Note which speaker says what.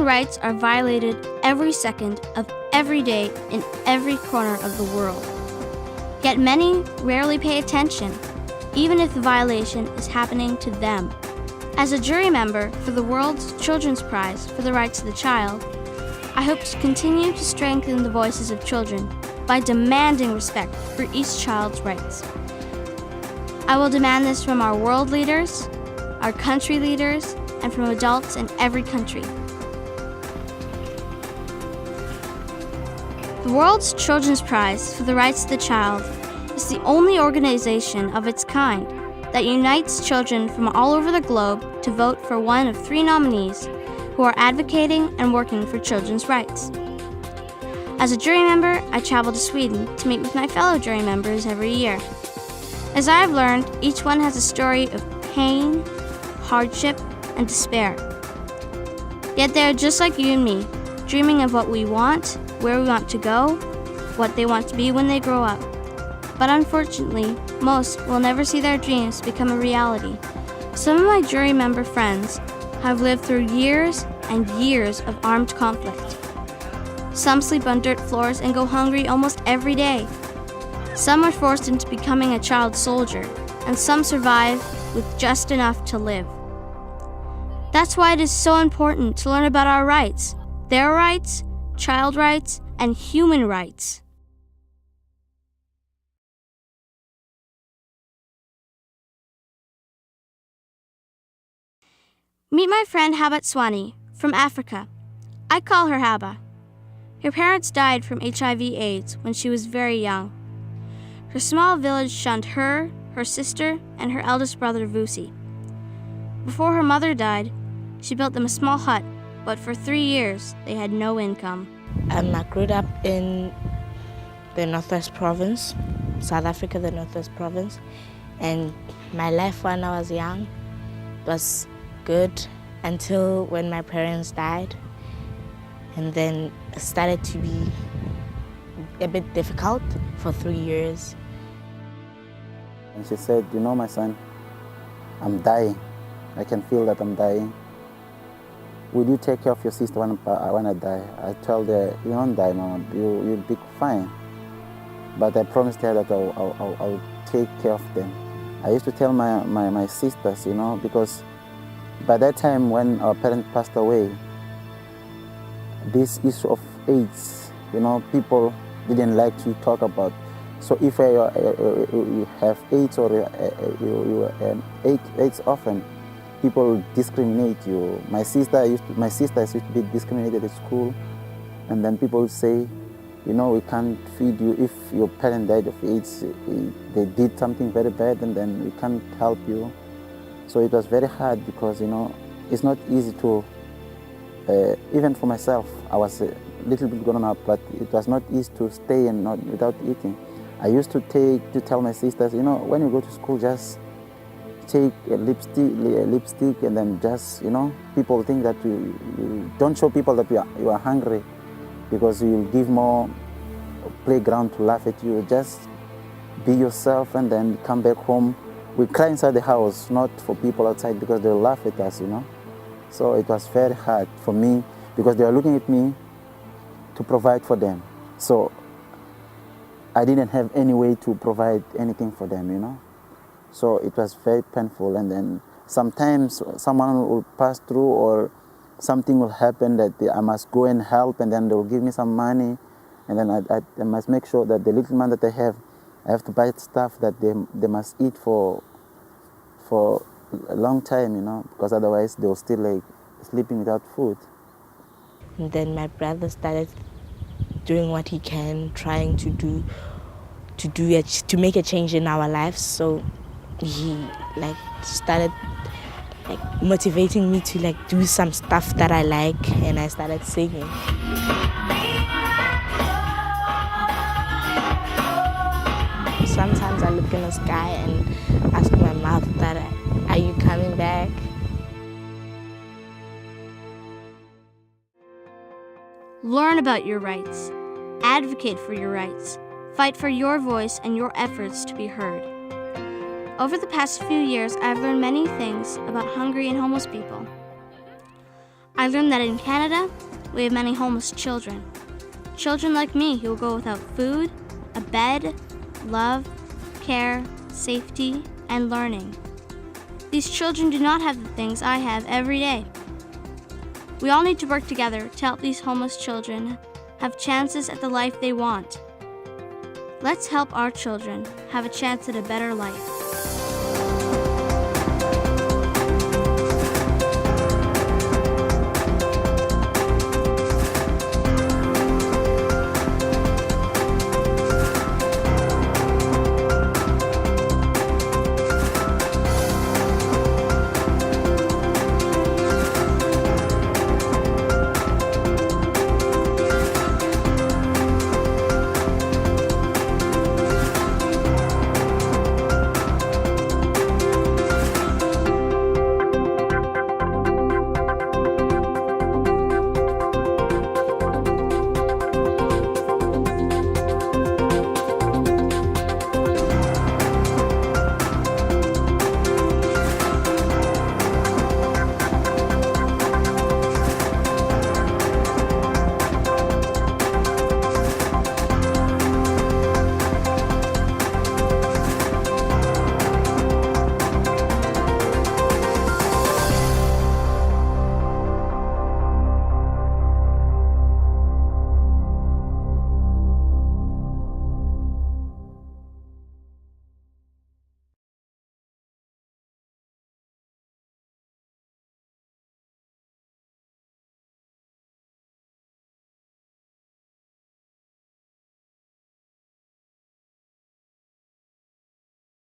Speaker 1: rights are violated every second of every day in every corner of the world. Yet many rarely pay attention, even if the violation is happening to them. As a jury member for the World's Children's Prize for the Rights of the Child, I hope to continue to strengthen the voices of children by demanding respect for each child's rights. I will demand this from our world leaders, our country leaders, and from adults in every country. The World's Children's Prize for the Rights of the Child is the only organization of its kind that unites children from all over the globe to vote for one of 3 nominees who are advocating and working for children's rights. As a jury member, I travel to Sweden to meet with my fellow jury members every year. As I have learned, each one has a story of pain, hardship, and despair. Yet they are just like you and me, dreaming of what we want, where we want to go, what they want to be when they grow up. But unfortunately, most will never see their dreams become a reality. Some of my jury member friends have lived through years and years of armed conflict. Some sleep on dirt floors and go hungry almost every day. Some are forced into becoming a child soldier, and some survive with just enough to live. That's why it is so important to learn about our rights, their rights, child rights, and human rights. Meet my friend Habat Swani from Africa. I call her Haba. Her parents died from HIV/AIDS when she was very young. Her small village shunned her sister, and her eldest brother Vusi. Before her mother died, she built them a small hut, but for 3 years they had no income.
Speaker 2: I grew up in the Northwest Province, South Africa, the Northwest Province, and my life when I was young was good until when my parents died, and then it started to be a bit difficult for 3 years.
Speaker 3: And she said, "You know, my son, I'm dying. I can feel that I'm dying. Will you take care of your sister when I die?" I told her, "You won't die, Mama. You'll be fine." But I promised her that I'll take care of them. I used to tell my sisters, because by that time when our parents passed away, this issue of AIDS, people didn't like to talk about. So if you have AIDS or you are AIDS orphan, people discriminate you. My sisters used to be discriminated at school, and then people would say, we can't feed you if your parent died of AIDS. They did something very bad, and then we can't help you. So it was very hard because it's not easy to. Even for myself, I was a little bit grown up, but it was not easy to stay and not without eating. I used to tell my sisters, when you go to school, just take a lipstick, and then just, people think that you don't show people that you are hungry, because you will give more playground to laugh at you. Just be yourself, and then come back home. We cry inside the house, not for people outside, because they'll laugh at us, So it was very hard for me, because they were looking at me to provide for them. So I didn't have any way to provide anything for them, So it was very painful. And then sometimes someone will pass through, or something will happen that I must go and help, and then they will give me some money, and then I must make sure that the little money that I have to buy stuff that they must eat for a long time, because otherwise they'll still sleeping without food.
Speaker 2: And then my brother started doing what he can, trying to make a change in our lives. So he started motivating me to do some stuff that I like, and I started singing. Sometimes I look in the sky and ask my mouth that, "Are you coming back?"
Speaker 1: Learn about your rights. Advocate for your rights. Fight for your voice and your efforts to be heard. Over the past few years, I've learned many things about hungry and homeless people. I learned that in Canada, we have many homeless children. Children like me who will go without food, a bed, love, care, safety, and learning. These children do not have the things I have every day. We all need to work together to help these homeless children have chances at the life they want. Let's help our children have a chance at a better life.